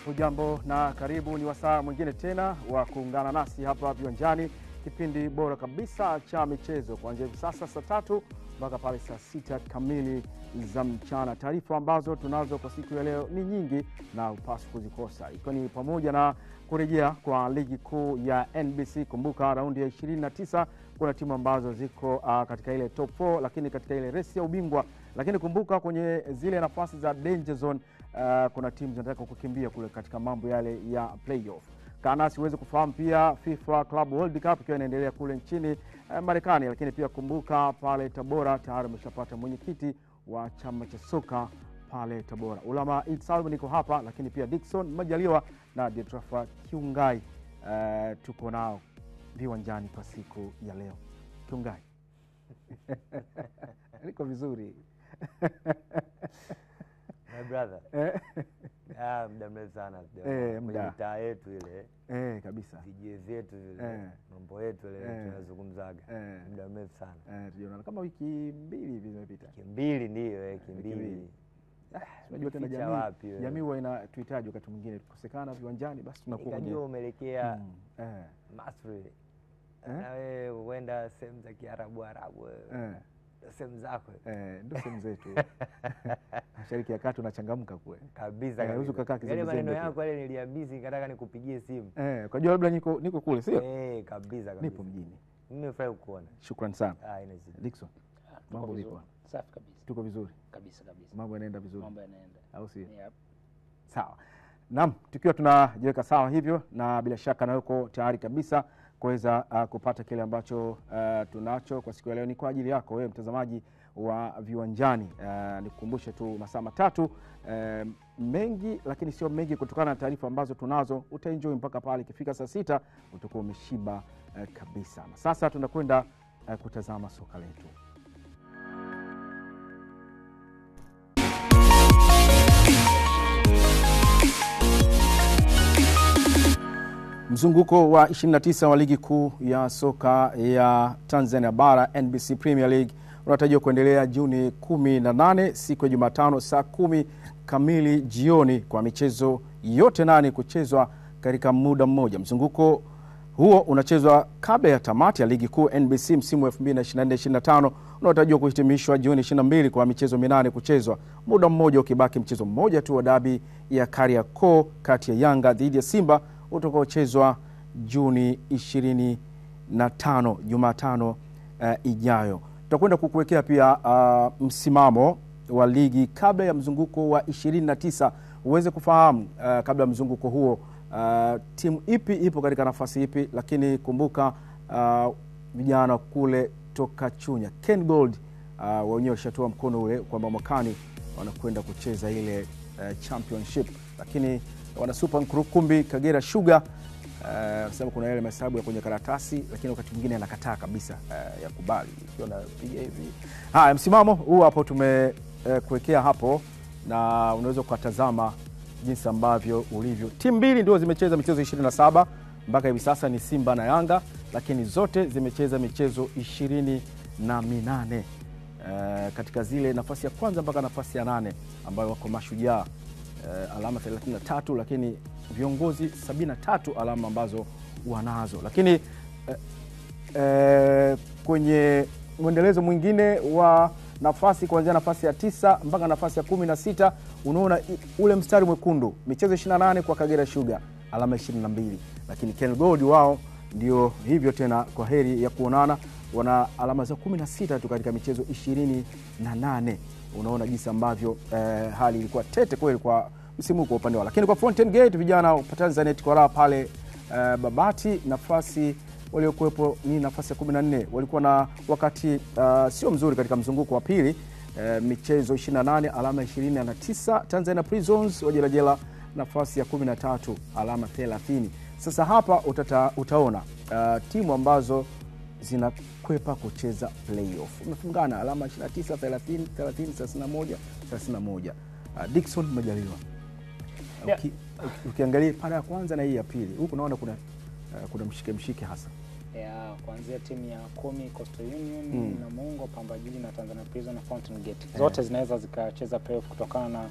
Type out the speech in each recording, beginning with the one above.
Hujambo na karibu, ni wasaa mwingine tena wa kuungana nasi hapa viwanjani, kipindi bora kabisa cha michezo kuanzia hivi sasa saa 3 mpaka pale saa 6 kamili za mchana. Taarifa ambazo tunazo kwa siku ya leo ni nyingi na upasi kuzikosa, ikiwa ni pamoja na kurejea kwa ligi kuu ya NBC. Kumbuka raundi ya 29 kuna timu ambazo ziko katika ile top 4, lakini katika ile race ya ubingwa. Lakini kumbuka kwenye zile nafasi za danger zone kuna timu zinataka kukimbia kule katika mambo yale ya playoff. Kanasi uweze kufahamu pia FIFA Club World Cup ikiwa inaendelea kule nchini Marekani. Lakini pia kumbuka pale Tabora tayari umeshapata mwenyekiti wa chama cha soka pale Tabora. Ulama Itsalmu niko hapa, lakini pia Dickson Majaliwa na Dietrafa Kiungai tuko nao viwanjani kwa siku ya leo. Kiungai. Niko vizuri. My brother. Muda mrefu sana. Mtaa yetu ile. Kabisa. Vijie zetu ile. Mambo yetu ile tunazungumzaga. Muda mrefu sana. Tuliona kama wiki 2 hivi zimepita. Wiki 2 ndio, wiki 2. Unajua tena jamii huwa inatuhitaji wakati mwingine tukosekana viwanjani, basi tunakuwa unajua umeelekea Masri. Na wewe uenda sehemu za Kiarabu sehemu zako. Ndio sehemu zetu. Mashariki ya Kati unachangamka kule. Kabisa kabisa. Yale maneno yako yale niliambizi nikataka nikupigie simu. Kwa hiyo labda niko kule, sio? Kabisa kabisa. Nipo mjini. Nimefurahi kukuona. Shukrani sana. Inazidi. Dickson. Mambo vipi? Safi kabisa. Tuko vizuri. Kabisa kabisa. Mambo yanaenda vizuri. Mambo yanaenda. Au sio? Yep. Sawa. Naam, tukiwa tunajiweka sawa hivyo, na bila shaka na uko tayari kabisa kuweza kupata kile ambacho tunacho kwa siku ya leo. Ni kwa ajili yako wewe mtazamaji wa viwanjani. Nikukumbushe tu masaa 3 mengi, lakini sio mengi kutokana na taarifa ambazo tunazo. Utaenjoy mpaka pale ikifika saa 6 utakuwa umeshiba kabisa. Na sasa tunakwenda kutazama soka letu. Mzunguko wa 29 wa ligi kuu ya soka ya Tanzania bara NBC Premier League unatarajiwa kuendelea Juni 18 siku ya Jumatano saa 10 kamili jioni, kwa michezo yote 8 kuchezwa katika muda mmoja. Mzunguko huo unachezwa kabla ya tamati ya ligi kuu NBC msimu wa 2024-25 unatarajiwa kuhitimishwa Juni 22 kwa michezo 8 kuchezwa, muda mmoja ukibaki mchezo mmoja tu wa dabi ya Kariakoo kati ya Yanga dhidi ya Simba utakaochezwa Juni 25 Jumatano ijayo. Tutakwenda kukuwekea pia msimamo wa ligi kabla ya mzunguko wa 29 uweze kufahamu kabla ya mzunguko huo timu ipi ipo katika nafasi ipi. Lakini kumbuka vijana kule toka Chunya Ken Gold wenyewe washatoa mkono ule kwamba mwakani wanakwenda kucheza ile championship. Lakini wana Super Nkurukumbi Kagera Sugar sababu kuna yale mahesabu ya kwenye karatasi, lakini wakati mwingine anakataa kabisa ya kubali ikiwa napiga hivi. Msimamo huu hapo tumekuwekea hapo, na unaweza kutazama jinsi ambavyo ulivyo. Timu mbili ndio zimecheza michezo 27 mpaka hivi sasa, ni Simba na Yanga, lakini zote zimecheza michezo 28 katika zile nafasi ya kwanza mpaka nafasi ya 8 ambayo wako Mashujaa alama 33, lakini viongozi 73 alama ambazo wanazo. Lakini kwenye mwendelezo mwingine wa nafasi kuanzia nafasi ya 9 mpaka nafasi ya 16 unaona ule mstari mwekundu, michezo 28 kwa Kagera Sugar alama 22, lakini Ken Gold wao ndio hivyo tena, kwa heri ya kuonana, wana alama za 16 tu katika michezo 28. Unaona jinsi ambavyo hali ilikuwa tete kweli kwa msimu kwa upande wao. Lakini kwa Fountain Gate vijana wa Tanzania kwa pale Babati, nafasi waliokuepo ni nafasi ya 14. Walikuwa na wakati sio mzuri katika mzunguko wa pili, michezo 28 alama 29. Tanzania Prisons wajelajela nafasi ya 13 alama 30. Sasa hapa utaona timu ambazo zinakwepa kucheza playoff umefungana alama 29 30 31 31. Dickson Majaliwa, ukiangalia pale ya kwanza na hii ya pili, huko naona kuna mshike hasa kuanzia timu ya 10 Coastal Union na Mungo, Pamba Jiji na Tanzania Prison na Fountain Gate. Zote zinaweza zikacheza playoff kutokana na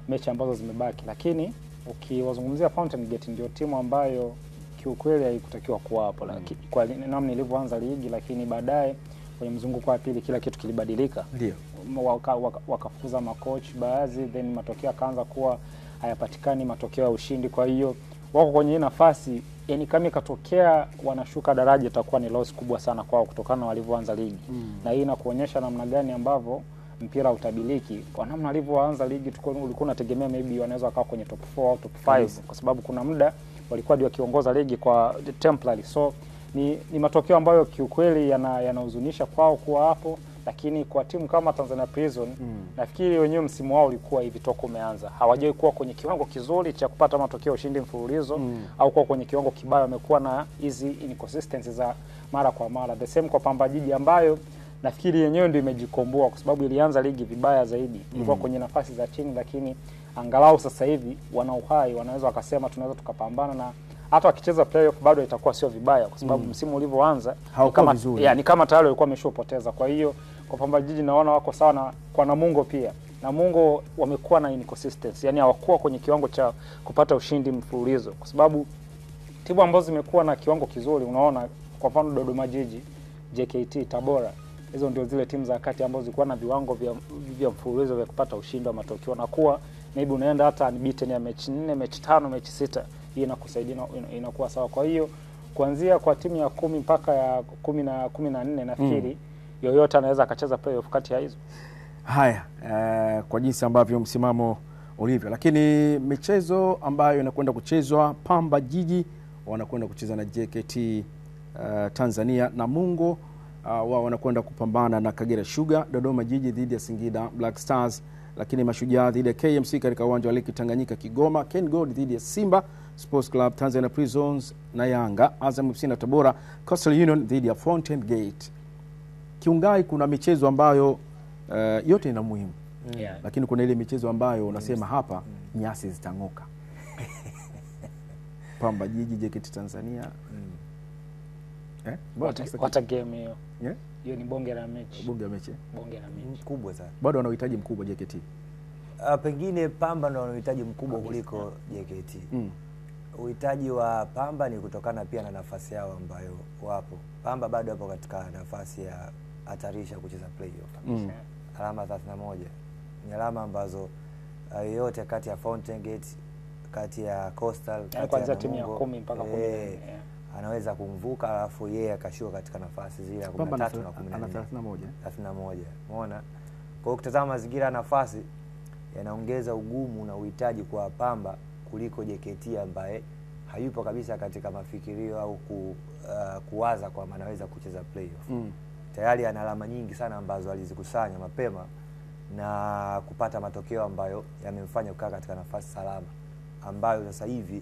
mechi ambazo zimebaki, lakini Ukiwazungumzia Fountain Gate ndio timu ambayo kiukweli haikutakiwa kuwa hapo, lakini kwa namna ilivyoanza ligi, lakini baadaye kwenye mzunguko wa pili kila kitu kilibadilika. Ndio. Wakafukuza makochi baadhi, then matokeo kaanza kuwa hayapatikani, matokeo ya ushindi. Kwa hiyo wako kwenye nafasi, yani kama ikatokea wanashuka daraja itakuwa ni loss kubwa sana kwao kutokana na walivyoanza ligi. Na hii inakuonyesha namna gani ambavyo mpira utabiliki. Kwa namna walivyoanza ligi ulikuwa unategemea maybe wanaweza wakawa kwenye top 4 au top 5 kwa sababu kuna muda walikuwa ndio wakiongoza ligi kwa temporary. So ni matokeo ambayo kiukweli yanahuzunisha kwao kuwa hapo, lakini kwa timu kama Tanzania Prison nafikiri wenyewe msimu wao ulikuwa hivi toka umeanza. Hawajawahi kuwa kwenye kiwango kizuri cha kupata matokeo ushindi mfululizo au kuwa kwenye kiwango kibaya. Wamekuwa na hizi inconsistencies za mara kwa mara. The same kwa Pamba Jiji ambayo nafikiri yenyewe ndio imejikomboa kwa sababu ilianza ligi vibaya zaidi. Ilikuwa kwenye nafasi za chini, lakini angalau sasa hivi wana uhai, wanaweza wakasema tunaweza tukapambana, na hata wakicheza playoff bado itakuwa sio vibaya kwa sababu msimu ulivyoanza ni kama tayari walikuwa wameshopoteza. Kwa hiyo kwa Pamba Jiji naona wako sawa na kwa Namungo pia. Namungo wamekuwa na inconsistency, yani hawakuwa kwenye kiwango cha kupata ushindi mfululizo kwa sababu timu ambazo zimekuwa na kiwango kizuri, unaona kwa mfano Dodoma Jiji, JKT, Tabora, hizo ndio zile timu za kati ambazo zilikuwa na viwango vya mfululizo vya kupata ushindi wa matokeo, na kuwa maybe unaenda hata unbeaten ya mechi 4, mechi 5, mechi 6, hii inakusaidia inakuwa sawa. Kwa hiyo kuanzia kwa timu ya 10 mpaka ya 10 na 14 nafikiri yoyote anaweza akacheza playoff kati ya hizo. Haya, kwa jinsi ambavyo msimamo ulivyo, lakini michezo ambayo inakwenda kuchezwa, Pamba Jiji wanakwenda kucheza na JKT Tanzania, Namungo wao wanakwenda kupambana na Kagera Sugar, Dodoma Jiji dhidi ya Singida Black Stars, lakini Mashujaa dhidi ya KMC katika uwanja wa Lake Tanganyika Kigoma, Ken Gold dhidi ya Simba Sports Club, Tanzania Prisons na Yanga, Azam FC na Tabora, Coastal Union dhidi ya Fountain Gate. Kiungai kuna michezo ambayo yote ina muhimu. Lakini kuna ile michezo ambayo unasema hapa nyasi zitang'oka. Pamba Jiji, JKT Tanzania. What a game hiyo. Hiyo ni bonge la mechi. Bonge la mechi. Bonge la mechi kubwa sana. Bado wana uhitaji mkubwa JKT. Pengine Pamba ndio wana uhitaji mkubwa kuliko JKT. Uhitaji wa Pamba ni kutokana pia na nafasi yao ambayo wapo. Pamba bado hapo katika nafasi ya hatarisha kucheza playoff. Alama 31. Ni alama ambazo yote kati ya Fountain Gate, kati ya Coastal, kati ya timu ya 10 mpaka 10 anaweza kumvuka, alafu yeye akashuka katika nafasi zile ya 13 na 31. Umeona? Kwa hiyo ukitazama mazingira ya nafasi yanaongeza ugumu na uhitaji kwa Pamba kuliko JKT ambaye hayupo kabisa katika mafikirio au kuwaza kwa maana anaweza kucheza playoff. Tayari ana alama nyingi sana ambazo alizikusanya mapema na kupata matokeo ambayo yamemfanya kukaa katika nafasi salama, ambayo sasa hivi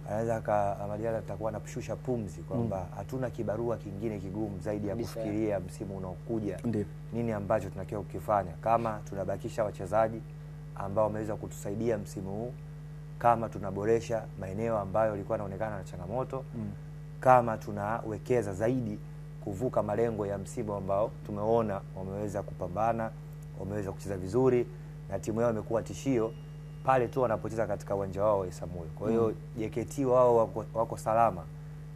anaweza Amadiala atakuwa anashusha pumzi kwamba hatuna kibarua kingine kigumu zaidi ya kufikiria msimu unaokuja nini ambacho tunakiwa kukifanya, kama tunabakisha wachezaji ambao wameweza kutusaidia msimu huu, kama tunaboresha maeneo ambayo yalikuwa yanaonekana na changamoto, kama tunawekeza zaidi kuvuka malengo ya msimu ambao tumeona wameweza kupambana, wameweza kucheza vizuri na timu yao imekuwa tishio pale tu wanapocheza katika uwanja wao wa Isamuhyo. Kwa hiyo JKT wao wako salama.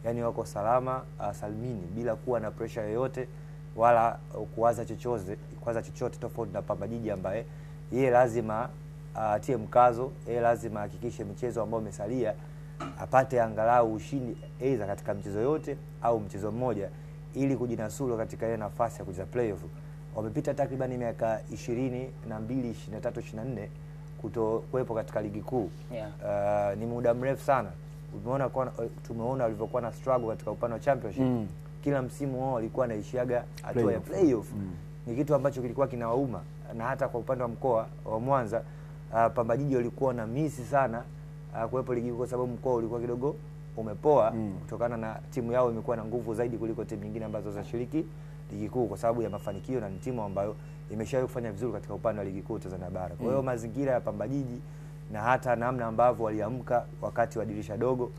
Yaani wako salama salmini bila kuwa na pressure yoyote wala kuwaza chochote tofauti na Pamba Jiji ambaye yeye lazima atie mkazo, yeye lazima hakikishe michezo ambayo imesalia apate angalau ushindi aidha katika mchezo yote au mchezo mmoja ili kujinasuru katika ile nafasi ya kucheza playoff. Wamepita takriban miaka 22, 23, 24 kuwepo katika ligi kuu. Ni muda mrefu sana. Tumeona walivyokuwa na struggle katika upande wa championship. Kila msimu wao walikuwa naishiaga hatua ya playoff. Ni kitu ambacho kilikuwa kinawauma, na hata kwa upande wa mkoa wa Mwanza Pamba Jiji walikuwa na misi sana kuwepo ligi kwa sababu mkoa ulikuwa kidogo umepoa kutokana na timu yao imekuwa na nguvu zaidi kuliko timu nyingine ambazo zinashiriki ligi kuu kwa sababu ya mafanikio, na ni timu ambayo imeshawahi kufanya vizuri katika upande wa ligi kuu Tanzania bara. Kwa hiyo mazingira ya Pamba Jiji na hata namna ambavyo waliamka wakati wa dirisha dogo,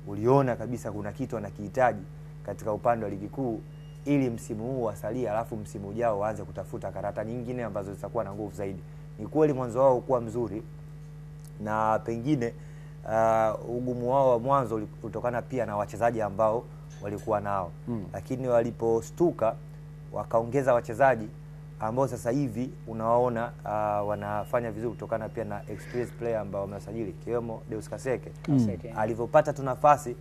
uliona kabisa kuna kitu wanakihitaji katika upande wa ligi kuu ili msimu huu wasalie, alafu msimu ujao waanze kutafuta karata nyingine ambazo zitakuwa na nguvu zaidi. Ni kweli mwanzo wao kuwa mzuri na pengine ugumu wao wa mwanzo ulitokana pia na wachezaji ambao walikuwa nao. Lakini walipostuka wakaongeza wachezaji ambao sasa hivi unawaona wanafanya vizuri kutokana pia na experience player ambao wamesajili kiwemo Deus Kaseke. Alivyopata tu nafasi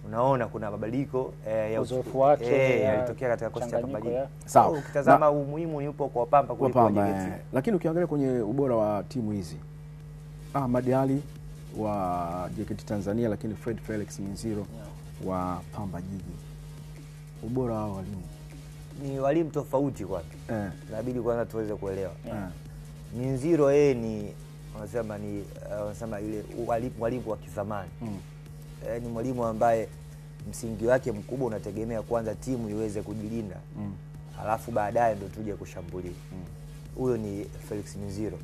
unaona kuna mabadiliko ya uzoefu wake yalitokea katika kosi cha Pamba Jiji. Sawa. Ukitazama umuhimu yupo kwa Pamba kuliko JKT. Lakini ukiangalia kwenye ubora wa timu hizi, Ahmad Ali wa JKT Tanzania, lakini Fred Felix Minziro wa Pamba Jiji, ubora wa walimu ni walimu tofauti kwanza. Inabidi kwanza tuweze kuelewa. Minziro yeye ni wanasema ile walimu wa kizamani. Ni mwalimu ambaye msingi wake mkubwa unategemea kwanza timu iweze kujilinda. Alafu baadaye ndio tuje kushambulia. Huyo ni Felix Minziro.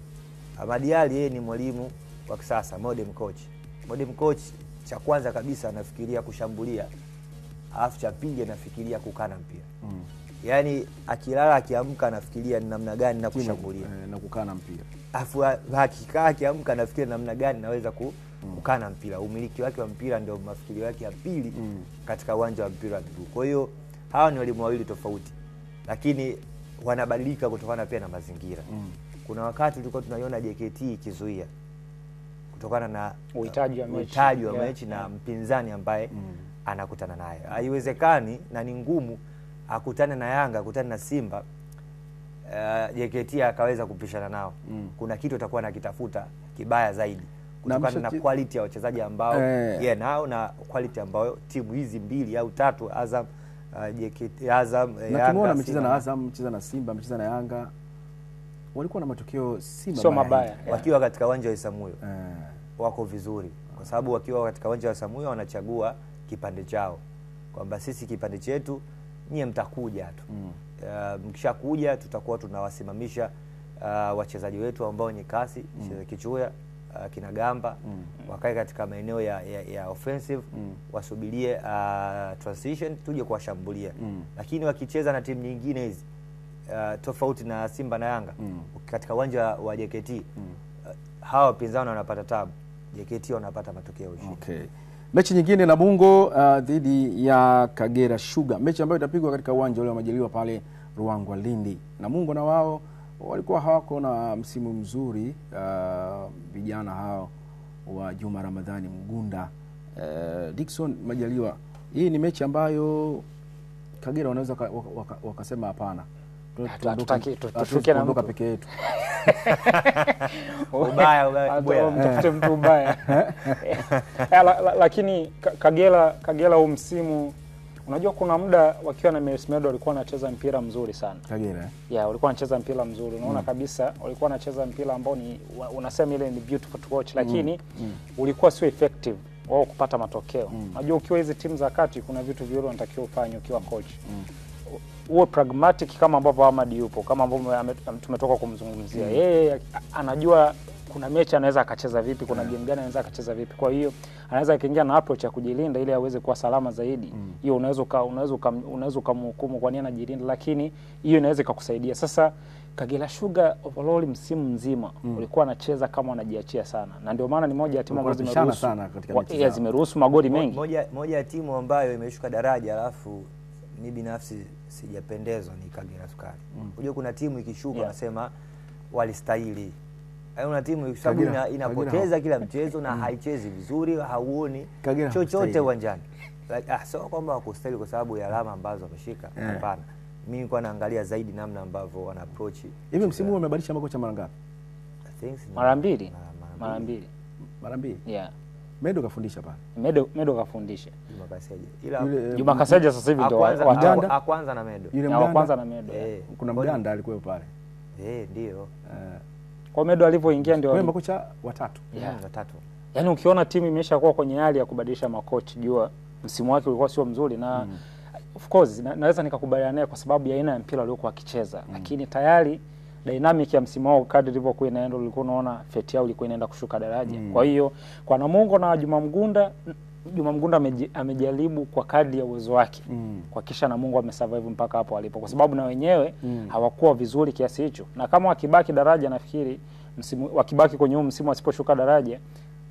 Ahmad Ali yeye ni mwalimu wa kisasa, modern coach. Modern coach cha kwanza kabisa anafikiria kushambulia. Alafu cha pili anafikiria kukana mpira. Yaani akilala akiamka anafikiria ni namna gani na kushambulia na kukana mpira. Alafu hakika akiamka anafikiria namna gani naweza kukana mpira. Umiliki wake wa mpira ndio mafikiri yake ya pili katika uwanja wa mpira wa miguu. Kwa hiyo hawa ni walimu wawili tofauti, lakini wanabadilika kutokana pia na mazingira. Kuna wakati tulikuwa tunaiona JKT ikizuia kutokana na uhitaji wa mechi na mpinzani ambaye anakutana naye. Haiwezekani na ni ngumu akutane na Yanga, akutane na Simba, JKT akaweza kupishana nao. Kuna kitu atakuwa anakitafuta kibaya zaidi kutokana na quality ya wachezaji ambao nao na quality ambayo timu hizi mbili au tatu, Azam, JKT, Azam, Yanga, tumeona mcheza na Azam, mcheza na Simba, mcheza na Yanga, walikuwa na matokeo si mabaya. Wakiwa katika uwanja wa Isamuyo wako vizuri, kwa sababu wakiwa katika uwanja wa Isamuyo wanachagua kipande chao, kwamba sisi kipande chetu nyie mtakuja tu. Mkishakuja tutakuwa tunawasimamisha wachezaji wetu ambao ni kasi, Kichuya, kina Gamba, wakae katika maeneo ya offensive, wasubirie transition tuje kuwashambulia. Lakini wakicheza na timu nyingine hizi tofauti na Simba na Yanga katika uwanja wa JKT, hawa wapinzani wanapata tabu, JKT wanapata matokeo ushindi. Okay. Mechi nyingine Namungo dhidi ya Kagera Sugar, mechi ambayo itapigwa katika uwanja ule wa Majaliwa pale Ruangwa Lindi. Namungo na wao walikuwa hawako na msimu mzuri, vijana hao wa Juma Ramadhani Mgunda, Dickson Majaliwa. Hii ni mechi ambayo Kagera wanaweza wakasema hapana, tufuke na mboka peke yetu. Ubaya mtafute mtu ubaya. Lakini Kagera huu msimu, unajua kuna muda wakiwa na Merismedo walikuwa wanacheza mpira mzuri sana. Kagera walikuwa wanacheza mpira mzuri. Unaona kabisa walikuwa wanacheza mpira ambao ni unasema ile ni beautiful to watch, lakini ulikuwa sio effective wao kupata matokeo. Unajua ukiwa hizi timu za kati kuna vitu viwili unatakiwa ufanye ukiwa coach. Uwe pragmatic kama ambavyo Ahmad yupo, kama ambavyo tumetoka kumzungumzia. Yeye anajua kuna mechi anaweza akacheza vipi, kuna game gani anaweza akacheza vipi. Kwa hiyo anaweza akaingia na approach ya kujilinda ili aweze kuwa salama zaidi. Hiyo unaweza kumhukumu kwa nini anajilinda, lakini hiyo inaweza kukusaidia. Sasa Kagera Sugar overall msimu mzima ulikuwa anacheza kama anajiachia sana, na ndio maana ni moja ya timu ambazo zimeruhusu magoli mengi. Moja ya timu ambayo imeshuka daraja alafu ni binafsi sijapendezwa ni Kagera Sugar. Unajua kuna timu ikishuka nasema walistahili. Una timu sababu inapoteza kila mchezo na haichezi vizuri, hauoni chochote uwanjani. Sio kwamba wakustahili kwa sababu ya alama ambazo wameshika, hapana. Mimi nilikuwa naangalia zaidi namna ambavyo wana approach. Hivi msimu huu wamebadilisha makocha mara ngapi? Mara mbili. Medo kafundisha pale. Medo kafundisha. Juma Kaseja sasa hivi ndio kwanza na Medo. Kwanza na Medo. Kuna Mganda alikuwa pale. Ndio. Kwa Medo alivyoingia ndio wale makocha watatu. Watatu. Yaani ukiona timu imeshakuwa kwenye hali ya kubadilisha makocha, jua msimu wake ulikuwa sio mzuri, na of course naweza nikakubaliana naye kwa sababu ya aina ya mpira aliokuwa akicheza, lakini tayari dynamic ya msimu wao kadri ilivyokuwa inaenda ulikuwa unaona feti yao ilikuwa inaenda kushuka daraja. Kwa hiyo kwa Namungo na Juma Mgunda amejaribu kwa kadri ya uwezo wake kwa kisha Namungo amesurvive mpaka hapo alipo, kwa sababu na wenyewe hawakuwa vizuri kiasi hicho, na kama wakibaki daraja nafikiri wakibaki kwenye msimu wasiposhuka daraja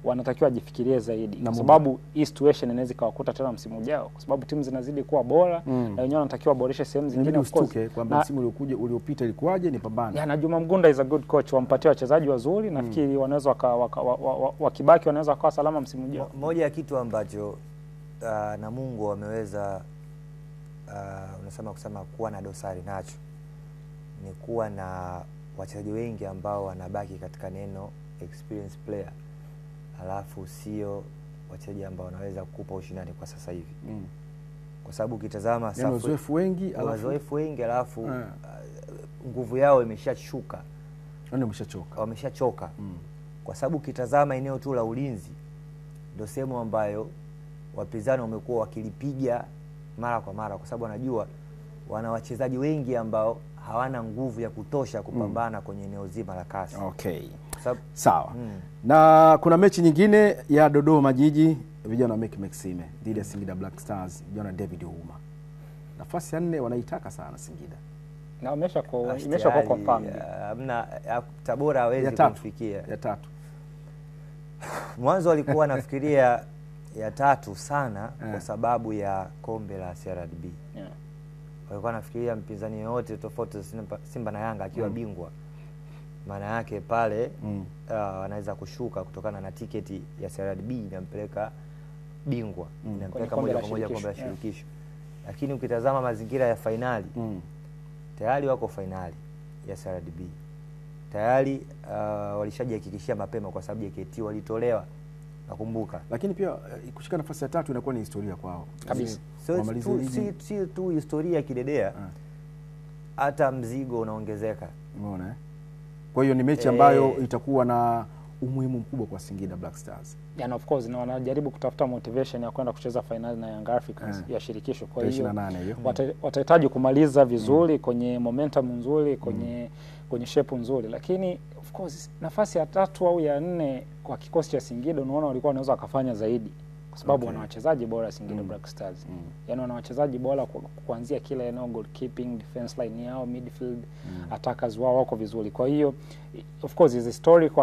wanatakiwa jifikirie zaidi, kwa sababu hii situation inaweza kawakuta tena msimu ujao, kwa sababu timu zinazidi kuwa bora na wenyewe wanatakiwa boreshe sehemu zingine. Of course kwamba msimu uliopita ilikuwaje, ni pambana. Na Juma Mgunda is a good coach, wampatie wachezaji wazuri, nafikiri wanaweza wakibaki wanaweza wakawa salama msimu ujao. Moja ya kitu ambacho Namungo wameweza kusema kuwa na dosari nacho ni kuwa na wachezaji wengi ambao wanabaki katika neno experience player, alafu sio wachezaji ambao wanaweza kukupa ushindani kwa sasa hivi. Kwa sababu ukitazama wazoefu wengi alafu nguvu yao imeshashuka. Wameshachoka. Kwa sababu ukitazama eneo tu la ulinzi ndio sehemu ambayo wapinzani wamekuwa wakilipiga mara kwa mara, kwa sababu wanajua wana wachezaji wengi ambao hawana nguvu ya kutosha kupambana kwenye eneo zima la kasi. Okay. Sawa. Na kuna mechi nyingine ya Dodoma Jiji, vijana wa Meck Maxime dhidi ya Singida Black Stars, vijana David Ouma. Nafasi ya 4 wanaitaka sana Singida. Na imesha kwa confirmed. Hamna Tabora hawezi kumfikia. Ya 3. Mwanzo walikuwa nafikiria ya 3 sana kwa sababu ya kombe la CRDB. Walikuwa nafikiria mpinzani yote tofauti Simba na Yanga akiwa bingwa, maana yake pale anaweza kushuka kutokana na tiketi ya CRDB inampeleka bingwa, inampeleka moja kwa moja kombe la shirikisho. Lakini ukitazama mazingira ya finali, tayari wako finali ya CRDB. Tayari walishajihakikishia mapema kwa sababu JKT walitolewa, nakumbuka. Lakini pia kushika nafasi ya 3 inakuwa ni historia kwao kabisa. Si tu historia kidedea, hata mzigo unaongezeka. Umeona Kwa hiyo ni mechi ambayo itakuwa na umuhimu mkubwa kwa Singida Black Stars. And of course na wanajaribu kutafuta motivation ya kwenda kucheza finali na Young Africans ya shirikisho. Kwa hiyo watahitaji kumaliza vizuri kwenye momentum nzuri, kwenye shape nzuri. Lakini of course nafasi ya 3 au ya 4 kwa kikosi cha Singida unaona walikuwa wanaweza wakafanya zaidi, kwa sababu wana wachezaji bora Singida Black Stars. Yaani wana wachezaji bora kuanzia kila eneo, goalkeeping, defense line yao, midfield, attackers wao wako vizuri. Kwa hiyo of course is historic,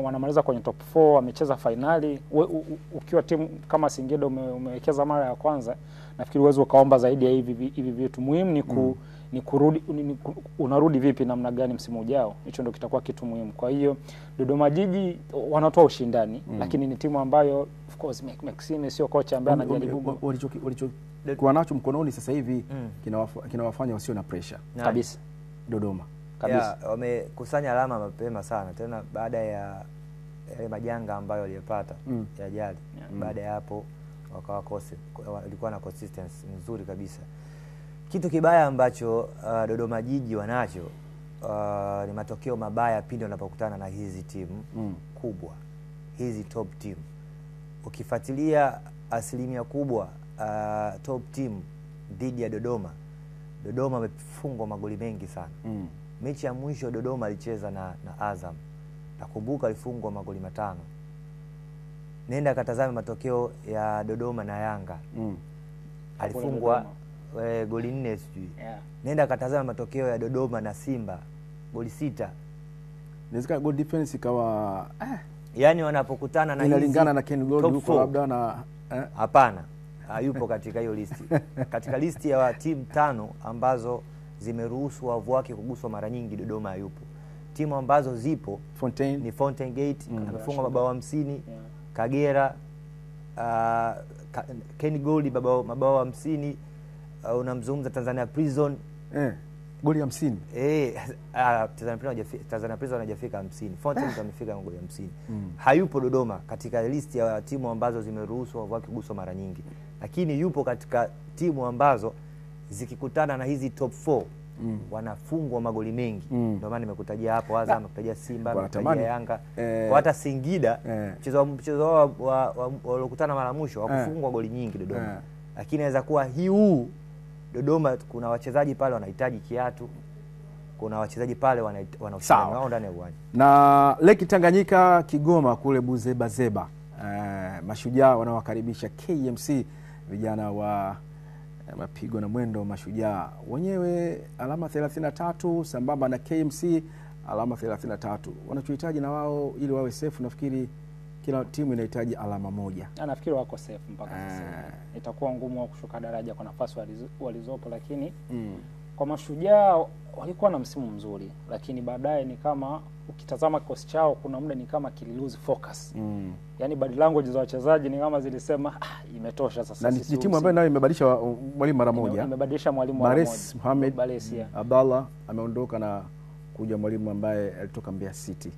wanamaliza kwenye top 4, wamecheza finali. Ukiwa timu kama Singida umewekeza mara ya kwanza, nafikiri uwezo ukaomba zaidi ya hivi vitu. Muhimu ni kurudi, unarudi vipi namna gani msimu ujao. Hicho ndio kitakuwa kitu muhimu. Kwa hiyo Dodoma Jiji wanatoa ushindani, lakini ni timu ambayo of course Maxime sio kocha ambaye anajaribu kwa nacho mkononi sasa hivi kinawafanya wasio na pressure kabisa. Dodoma kabisa wamekusanya alama mapema sana, tena baada ya majanga ambayo waliyopata ya ajali. Baada ya hapo walikuwa na consistency nzuri kabisa. Kitu kibaya ambacho Dodoma Jiji wanacho ni matokeo mabaya pindi wanapokutana na hizi timu kubwa, hizi top team. Ukifuatilia asilimia kubwa top team dhidi ya Dodoma wamefungwa magoli mengi sana. Mechi ya mwisho Dodoma alicheza na Azam, nakumbuka alifungwa magoli 5. Nenda katazame matokeo ya Dodoma na Yanga, alifungwa goli 4 sijui. Nenda katazama matokeo ya Dodoma na Simba, goli 6. Inawezekana goal difference ikawa yani wanapokutana na inalingana na Ken Gold huko labda na hapana, hayupo katika hiyo listi. Katika listi ya timu 5 ambazo zimeruhusu wavu wake kuguswa mara nyingi, Dodoma hayupo. Timu ambazo zipo ni Fountain Gate, amefunga mabao 50, Kagera, Ken Gold mabao 50, unamzungumza Tanzania Prison goli 50. Tanzania Prison hajafika 50. Fountain amefika goli 50. Hayupo Dodoma katika listi ya timu ambazo zimeruhusu wavu wake kuguswa mara nyingi, lakini yupo katika timu ambazo zikikutana na hizi top 4 wanafungwa magoli mengi. Ndio maana nimekutajia hapo Azam, nimekutajia Simba, nimekutajia Yanga. Kwa hata Singida mchezo wao waliokutana mara mwisho wakufungwa goli nyingi Dodoma. Lakini inaweza kuwa huu Dodoma kuna wachezaji pale wanahitaji kiatu, kuna wachezaji pale wana ushindani wao ndani ya uwanja. Na Lake Tanganyika Kigoma kule Buzebazeba, Mashujaa wanawakaribisha KMC, vijana wa mapigo na mwendo. Mashujaa wenyewe alama 33 sambamba na KMC alama 33. Wanachohitaji na wao ili wawe safe, nafikiri kila timu inahitaji alama moja. Nafikiri wako safe mpaka sasa. Itakuwa ngumu wa kushuka daraja kwa nafasi walizopo, lakini kwa Mashujaa walikuwa na msimu mzuri, lakini baadaye ni kama ukitazama kikosi chao kuna muda ni kama kililose focus. Yaani body language za wachezaji ni kama zilisema imetosha sasa. Na ni timu ambayo nayo imebadilisha mwalimu mara moja. Imebadilisha mwalimu mara moja. Bares Mohamed Abdallah ameondoka na kuja mwalimu ambaye alitoka Mbeya City.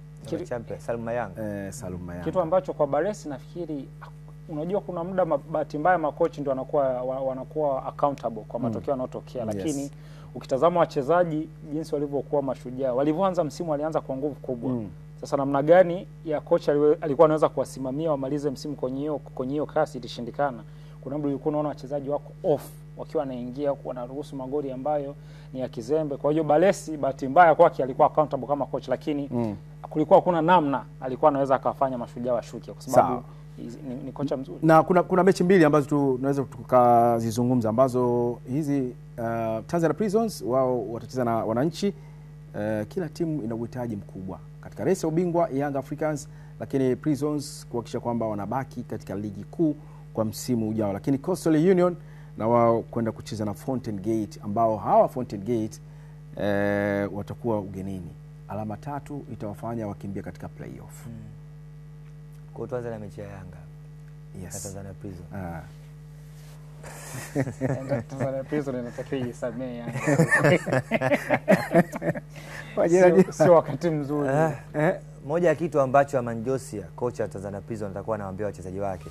Salum Mayang. Salum Mayang. Kitu ambacho kwa Bares nafikiri, unajua kuna muda bahati mbaya makochi ndio wanakuwa accountable kwa matokeo yanayotokea, lakini ukitazama wachezaji jinsi walivyokuwa Mashujaa, walivyoanza msimu walianza kwa nguvu kubwa. Sasa namna gani ya kocha alikuwa anaweza kuwasimamia wamalize msimu kwenye hiyo kasi ilishindikana. Kuna muda ulikuwa unaona wachezaji wako off wakiwa wanaingia wanaruhusu magoli ambayo ni ya kizembe. Kwa hiyo Balesi bahati mbaya kwake alikuwa accountable kama coach, lakini kulikuwa kuna namna alikuwa anaweza akafanya Mashujaa washuke kwa sababu ni kocha mzuri. Na kuna mechi mbili ambazo tunaweza tukazizungumza ambazo hizi Tanzania Prisons wao watacheza na Wananchi. Kila timu ina uhitaji mkubwa katika race ya ubingwa Young Africans, lakini Prisons kuhakikisha kwamba wanabaki katika ligi kuu kwa msimu ujao, lakini Coastal Union na wao kwenda kucheza na Fountain Gate, ambao hawa Fountain Gate watakuwa ugenini. Alama 3 itawafanya wakimbia katika playoff. Kwa tuanze na mechi ya Yanga. Yes. Tanzania Prison. Tanzania Prison inatakiwa isamee Yanga. Sio wakati mzuri. Moja ya kitu ambacho Aman Josia, kocha wa Tanzania Prison, atakuwa anawaambia wachezaji wake,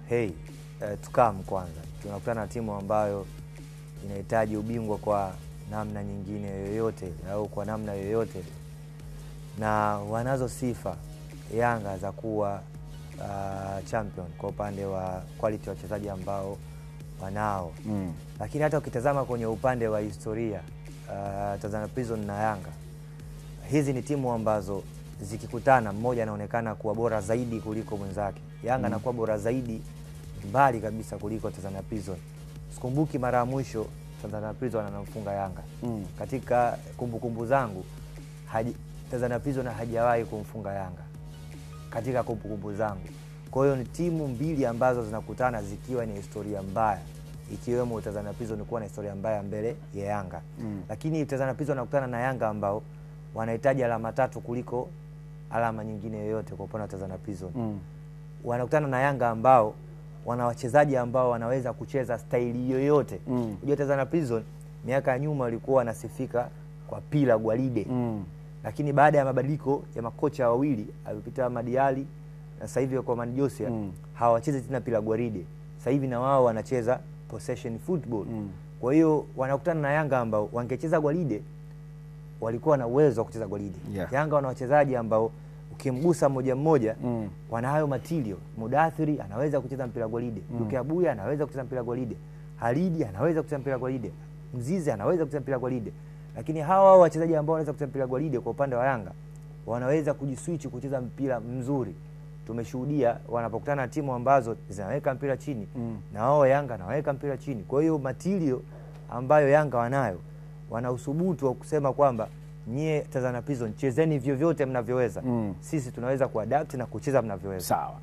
hey, tukam kwanza. Tunakutana na timu ambayo inahitaji ubingwa kwa namna nyingine yoyote au kwa namna yoyote, na wanazo sifa Yanga za kuwa champion kwa upande wa quality wa wachezaji ambao wanao. Lakini hata ukitazama kwenye upande wa historia Tanzania Prison na Yanga, hizi ni timu ambazo zikikutana mmoja anaonekana kuwa bora zaidi kuliko mwenzake. Yanga anakuwa bora zaidi mbali kabisa kuliko Tanzania Prison. Sikumbuki mara ya mwisho Tanzania Prison anamfunga Yanga. Katika kumbukumbu zangu Tanzania Prison hajawahi kumfunga Yanga katika kumbukumbu zangu. Kwa hiyo ni timu mbili ambazo zinakutana zikiwa ni historia mbaya, ikiwemo Tanzania Prison kuwa na historia mbaya mbele ya Yanga. Lakini Tanzania Prison anakutana na Yanga ambao wanahitaji alama 3 kuliko alama nyingine yoyote kwa upande wa Tanzania Prison. Wanakutana na Yanga ambao wana wachezaji ambao wanaweza kucheza staili yoyote. Unajua Tanzania Prison miaka ya nyuma walikuwa wanasifika kwa Pila Gwalide. Lakini baada ya mabadiliko ya makocha wawili, alipita Madiali na sasa hivi kwa Aman Josia, hawachezi tena Pila Gwalide. Sasa hivi na wao wanacheza possession football. Kwa hiyo wanakutana na Yanga ambao wangecheza Gwalide walikuwa na uwezo wa kucheza Gwalide. Yanga wana wachezaji ambao ukimgusa mmoja mmoja wana hayo material. Mudathiri anaweza kucheza mpira Gwalide, Duke Abuya anaweza kucheza mpira Gwalide, Halidi anaweza kucheza mpira Gwalide, Mzize anaweza kucheza mpira Gwalide. Lakini hawa wachezaji ambao wanaweza kucheza mpira Gwalide kwa upande wa Yanga wanaweza kujiswitch kucheza mpira mzuri. Tumeshuhudia wanapokutana na timu ambazo zinaweka mpira chini na wao Yanga anaweka mpira chini. Kwa hiyo material ambayo Yanga wanayo, wana uthubutu wa kusema kwamba nyie Tanzania Prison chezeni vyovyote mnavyoweza. Sisi tunaweza kuadapt na kucheza mnavyoweza. Sawa.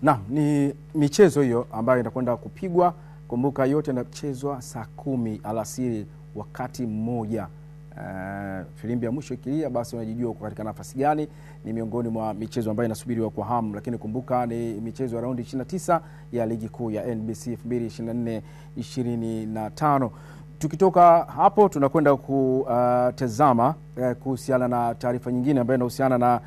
Na ni michezo hiyo ambayo inakwenda kupigwa. Kumbuka yote inachezwa saa 10 alasiri wakati mmoja. Filimbi ya mwisho ikilia basi unajijua uko katika nafasi gani. Ni miongoni mwa michezo ambayo inasubiriwa kwa hamu, lakini kumbuka ni michezo ya raundi 29 ya ligi kuu ya NBC 2024-25. Tukitoka hapo tunakwenda kutazama kuhusiana na taarifa nyingine ambayo inahusiana na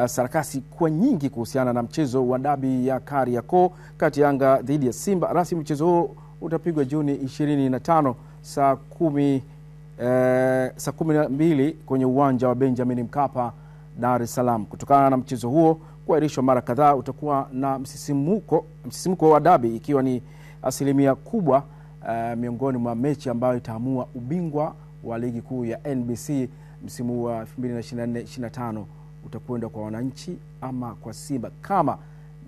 sarakasi kwa nyingi kuhusiana na mchezo wa dabi ya Kariakoo kati ya Yanga dhidi ya Simba. Rasmi mchezo huo utapigwa Juni 25 saa 12 kwenye uwanja wa Benjamin Mkapa, Dar es Salaam. Kutokana na mchezo huo kuahirishwa mara kadhaa, utakuwa na msisimko wa dabi ikiwa ni asilimia kubwa miongoni mwa mechi ambayo itaamua ubingwa wa ligi kuu ya NBC msimu wa 2024-25 utakwenda kwa Wananchi ama kwa Simba, kama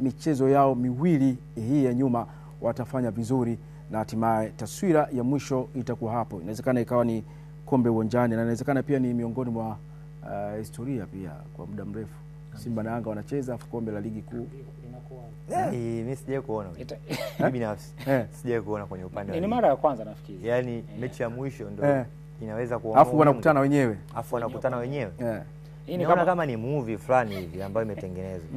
michezo yao miwili hii ya nyuma watafanya vizuri, na hatimaye taswira ya mwisho itakuwa hapo. Inawezekana ikawa ni kombe uwanjani, na inawezekana pia ni miongoni mwa historia pia kwa muda mrefu. Simba na Yanga wanacheza afu kombe la ligi kuu. Mimi sijawahi kuona. Mimi binafsi sijawahi kuona kwenye upande wa. Ni mara ya kwanza nafikiri. Yaani mechi ya mwisho ndio inaweza kuamua. Afu wanakutana wenyewe. Inaona kama ni movie fulani hivi ambayo imetengenezwa.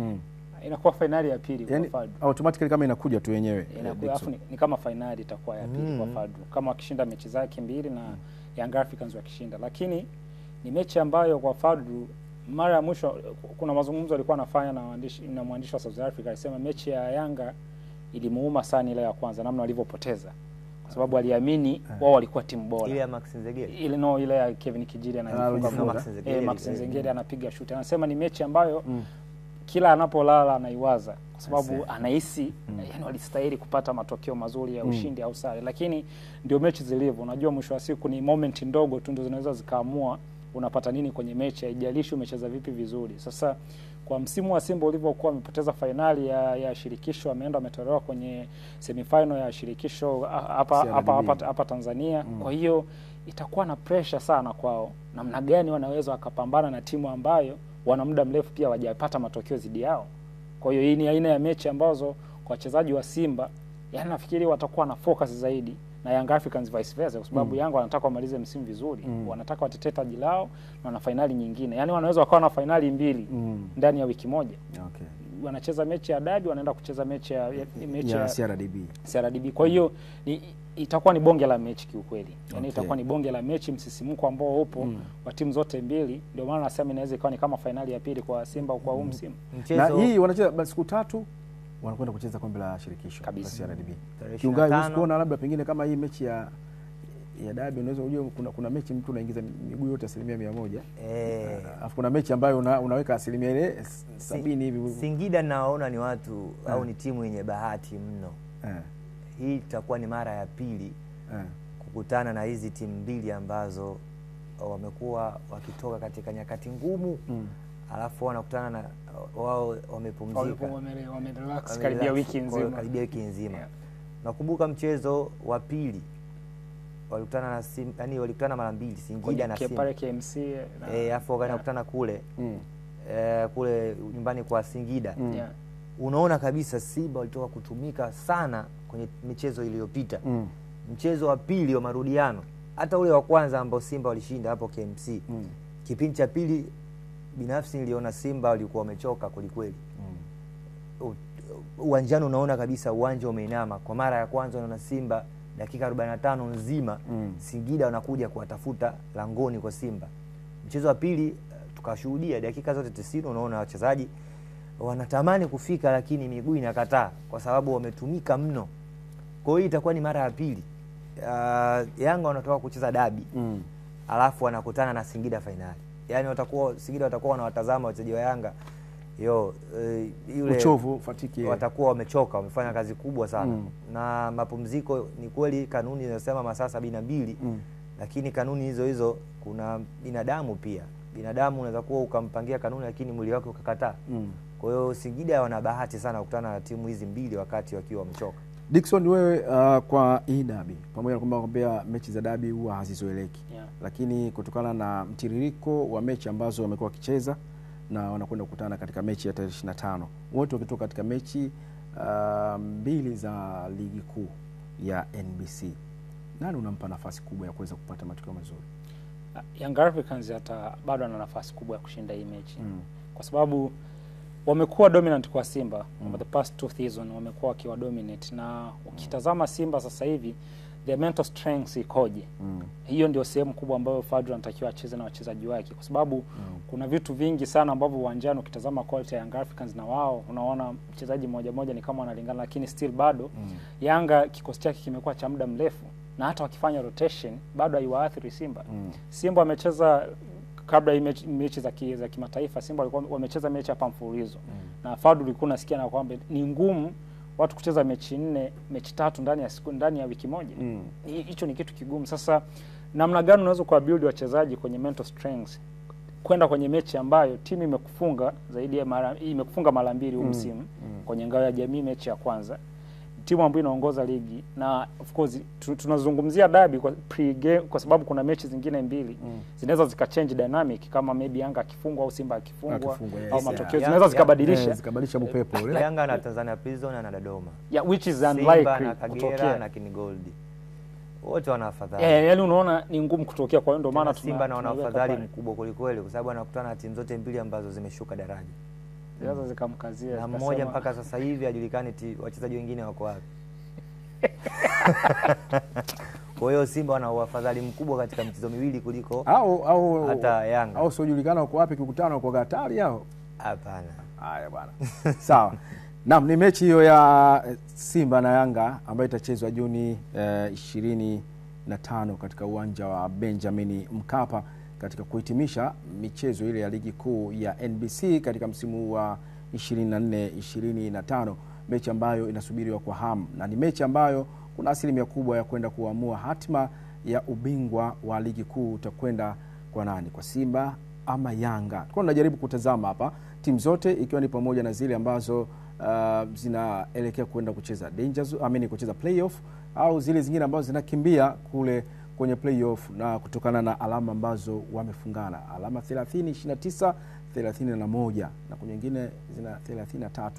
Inakuwa finali ya pili kwa Fadlu. Automatically kama inakuja tu yenyewe. Alafu ni kama finali itakuwa ya pili kwa Fadlu. Kama wakishinda mechi zake mbili na Young Africans wakishinda. Lakini ni mechi ambayo kwa Fadlu mara ya mwisho kuna mazungumzo alikuwa anafanya na mwandishi wa South Africa, alisema mechi ya Yanga ilimuuma sana ile ya kwanza namna walivyopoteza. Kwa sababu aliamini wao walikuwa timu bora. Ile ya Max Nzengeli. Ile ya Kevin Kijili anafunga Max Nzengeli anapiga shoot. Anasema ni mechi ambayo kila anapolala anaiwaza kwa sababu anahisi yani walistahili kupata matokeo mazuri ya ushindi au sare, lakini ndio mechi zilivyo. Unajua mwisho wa siku ni moment ndogo tu ndio zinaweza zikaamua unapata nini kwenye mechi, haijalishi umecheza vipi vizuri. Sasa kwa msimu wa Simba ulivyokuwa amepoteza finali ya shirikisho, ameenda ametolewa kwenye semifinal ya shirikisho hapa Tanzania. Kwa hiyo itakuwa na pressure sana kwao. Namna gani wanaweza wakapambana na timu ambayo wana muda mrefu pia hawajapata matokeo zidi yao. Kwa hiyo hii ni aina ya mechi ambazo kwa wachezaji wa Simba yani nafikiri watakuwa na focus zaidi na Young Africans vice versa kwa sababu Yanga wanataka wamalize msimu vizuri. Wanataka watetee taji lao na wana finali nyingine. Yani wanaweza wakawa na finali mbili ndani ya wiki moja. Okay. Wanacheza mechi ya derby, wanaenda kucheza mechi ya CRDB. Kwa hiyo itakuwa ni bonge la mechi kiukweli. Yani itakuwa ni bonge la mechi, msisimko ambao upo wa timu zote mbili. Ndio maana nasema inaweza ikawa ni kama finali ya pili kwa Simba kwa huu msimu. Na hii wanacheza siku 3 wanakwenda kucheza kombe la shirikisho la CRDB. Kiungai usiona labda pengine kama hii mechi ya derby unaweza unajua kuna mechi mtu unaingiza miguu yote 100%. Alafu kuna mechi ambayo unaweka 70 hivi. Singida naona ni watu au ni timu yenye bahati mno. Hii itakuwa ni mara ya pili kukutana na hizi timu mbili ambazo wamekuwa wakitoka katika nyakati ngumu. Alafu wanakutana na wao wamepumzika. Wamerelax karibia wiki nzima. Nakumbuka mchezo wa pili walikutana na walikutana mara mbili Singida na Simba. Pale KMC alafu wanakutana kule kule nyumbani kwa Singida. Unaona kabisa Simba walitoka kutumika sana kwenye michezo iliyopita. Mchezo wa pili wa marudiano, hata ule wa kwanza ambao Simba walishinda hapo KMC. Kipindi cha pili binafsi niliona Simba walikuwa wamechoka kweli. Uwanjani unaona kabisa uwanja umeinama. Kwa mara ya kwanza unaona Simba dakika 45 nzima Singida wanakuja kuwatafuta langoni kwa Simba. Mchezo wa pili tukashuhudia dakika zote 90 unaona wachezaji wanatamani kufika lakini miguu inakataa kwa sababu wametumika mno. Kwa hiyo itakuwa ni mara ya pili. Yanga wanatoka kucheza dabi. Alafu wanakutana na Singida finali. Yaani Singida watakuwa wanawatazama wachezaji wa Yanga. Yule uchovu, fatiki. Watakuwa wamechoka, wamefanya kazi kubwa sana. Na mapumziko ni kweli kanuni zinasema masaa 72. Lakini kanuni hizo kuna binadamu pia. Binadamu unaweza kuwa ukampangia kanuni lakini mwili wake ukakataa. Kwa hiyo Singida wana bahati sana kukutana na timu hizi mbili wakati wakiwa wamechoka. Dickson, wewe kwa hii dabi pamoja na kwamba mechi za dabi huwa hazizoeleki, lakini kutokana na mtiririko wa mechi ambazo wamekuwa wakicheza na wanakwenda kukutana katika mechi ya 25 wote wakitoka katika mechi mbili za ligi kuu ya NBC, nani unampa nafasi kubwa ya kuweza kupata matokeo mazuri? Young Africans hata bado ana nafasi kubwa ya kushinda hii mechi kwa sababu wamekuwa dominant kwa Simba over the past 2 seasons, wamekuwa wakiwa dominate. Na ukitazama Simba sasa hivi their mental strength ikoje, hiyo ndio sehemu kubwa ambayo Fadlu anatakiwa acheze na wachezaji wake kwa sababu kuna vitu vingi sana ambavyo uwanjani ukitazama quality ya Young Africans na wao unaona mchezaji mmoja ni kama wanalingana, lakini still bado Yanga kikosi chake kimekuwa cha muda mrefu na hata wakifanya rotation bado haiwaathiri Simba. Simba wamecheza kabla mechi za kimataifa, Simba walikuwa wamecheza mechi hapa mfululizo. Na Fadlu alikuwa nasikia na kwamba ni ngumu watu kucheza mechi 4, mechi 3 ndani ya wiki moja. Hicho ni kitu kigumu. Sasa namna gani unaweza kwa build wachezaji kwenye mental strength kwenda kwenye mechi ambayo timu imekufunga zaidi ya imekufunga mara 2 huu msimu kwenye ngao ya jamii mechi ya kwanza, timu ambayo inaongoza ligi, na of course tunazungumzia derby kwa pre-game kwa sababu kuna mechi zingine mbili zinaweza zikachange dynamic, kama maybe Yanga akifungwa au Simba akifungwa au matokeo zinaweza zikabadilisha upepo ule. Yanga na Tanzania Prison na Dodoma, which is unlikely na Kagera na Kinigold wote wana afadhali. Yaani unaona ni ngumu kutokea, kwa hiyo ndio maana Simba na wana afadhali mkubwa kulikweli, kwa sababu anakutana na timu zote mbili ambazo zimeshuka daraja. Sasa zikamkazia na mmoja mpaka sasa hivi hajulikani wachezaji wengine wako wapi. Kwa hiyo Simba wana uafadhali mkubwa katika michezo miwili kuliko au hata Yanga. Au siojulikana wako wapi kukutana kwa hatari hao. Hapana. Haya bwana. Sawa. Naam, ni mechi hiyo ya Simba na Yanga ambayo itachezwa Juni 25 katika uwanja wa Benjamin Mkapa katika kuhitimisha michezo ile ya ligi kuu ya NBC katika msimu wa 24-25, mechi ambayo inasubiriwa kwa hamu, na ni mechi ambayo kuna asilimia kubwa ya kwenda kuamua hatima ya ubingwa wa ligi kuu utakwenda kwa nani, kwa Simba ama Yanga. Kwa tunajaribu kutazama hapa timu zote, ikiwa ni pamoja na zile ambazo zinaelekea kwenda kucheza kucheza playoff, au zile zingine ambazo zinakimbia kule kwenye playoff na kutokana na alama ambazo wamefungana, alama 30, 29, 31 na kwenye nyingine zina 33.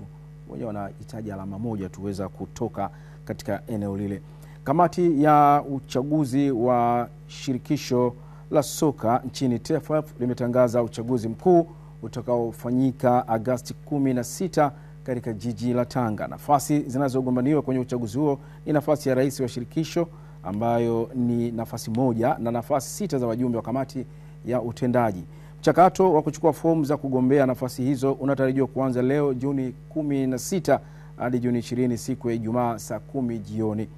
Wenyewe wanahitaji alama moja tuweza kutoka katika eneo lile. Kamati ya uchaguzi wa shirikisho la soka nchini TFF limetangaza uchaguzi mkuu utakaofanyika Agosti 16 katika jiji la Tanga. Nafasi zinazogombaniwa kwenye uchaguzi huo ni nafasi ya rais wa shirikisho ambayo ni nafasi moja na nafasi 6 za wajumbe wa kamati ya utendaji. Mchakato wa kuchukua fomu za kugombea nafasi hizo unatarajiwa kuanza leo Juni 16 hadi Juni 20 siku ya Ijumaa saa 10 jioni.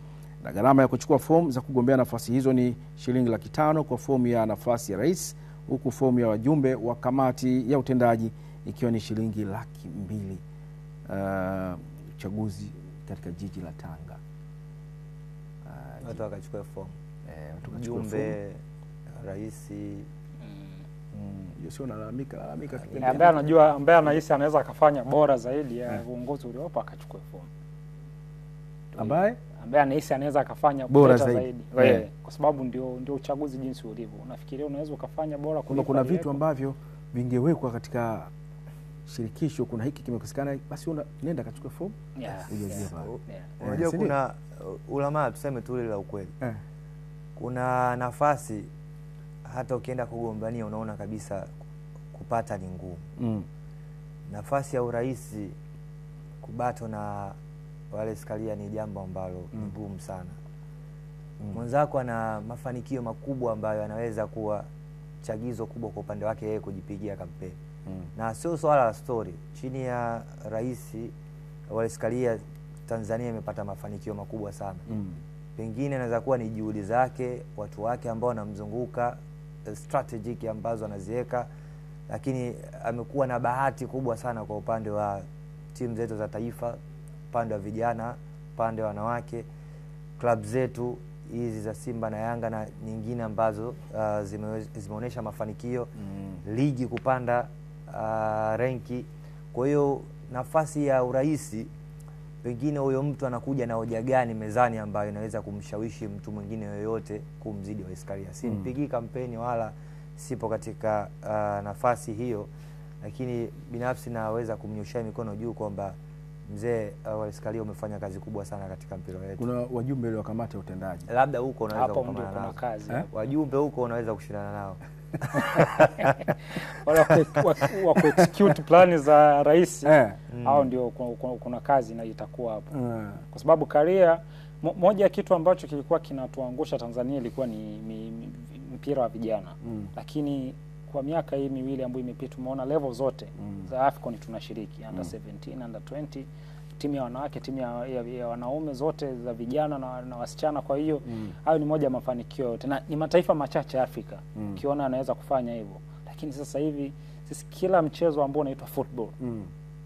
Na gharama ya kuchukua fomu za kugombea nafasi hizo ni shilingi 500 kwa fomu ya nafasi ya rais, huku fomu ya wajumbe wa kamati ya utendaji ikiwa ni shilingi 200,000. Uchaguzi katika jiji la Tanga. Watu wakachukua fomu. Wajumbe, rais. Sio nalalamika ambaye anajua, ambaye anahisi anaweza akafanya bora zaidi ya uongozi uliopo akachukua fomu. Ambaye anahisi anaweza akafanya bora zaidi. Kwa sababu ndio uchaguzi jinsi ulivyo. Unafikiria unaweza ukafanya bora kuliko kuna vitu ambavyo vingewekwa katika shirikisho, kuna hiki kimekosekana, basi nenda kachukua fomu. Unajua kuna ulama tuseme tu ile la ukweli. Kuna nafasi hata ukienda kugombania unaona kabisa kupata ni ngumu. Nafasi ya urais kubato na wale skalia ni jambo ambalo ni ngumu sana. Mwenzako ana mafanikio makubwa ambayo anaweza kuwa chagizo kubwa kwa upande wake yeye kujipigia kampeni. Na sio swala la story. Chini ya rais wale skalia Tanzania imepata mafanikio makubwa sana. Pengine anaweza kuwa ni juhudi zake, watu wake ambao wanamzunguka, strategic ambazo anaziweka, lakini amekuwa na bahati kubwa sana kwa upande wa timu zetu za taifa, upande wa vijana, upande wa wanawake, club zetu hizi za Simba na Yanga na nyingine ambazo zimeonyesha mafanikio, ligi kupanda renki. Kwa hiyo nafasi ya urais, pengine huyo mtu anakuja na hoja gani mezani ambayo inaweza kumshawishi mtu mwingine yoyote kumzidi wa Iskaria. Simpigi kampeni wala sipo katika nafasi hiyo, lakini binafsi naweza kumnyoshia mikono juu kwamba mzee wa Iskaria umefanya kazi kubwa sana katika mpira wetu. Kuna wajumbe wa kamati ya utendaji. Labda huko unaweza kupambana nao. Wajumbe huko unaweza kushindana nao. Wala wa execute plani za rais. Hao ndio kuna kazi na itakuwa hapo. Kwa sababu Karia, moja ya kitu ambacho kilikuwa kinatuangusha Tanzania ilikuwa ni mpira wa vijana. Lakini kwa miaka hii miwili ambayo imepita tumeona level zote za AFCON tunashiriki, under 17, under 20, timu ya wanawake, timu ya wanaume, zote za vijana na wasichana. Kwa hiyo hayo ni moja ya mafanikio yote, na ni mataifa machache Afrika kiona anaweza kufanya hivyo. Lakini sasa hivi sisi kila mchezo ambao unaitwa football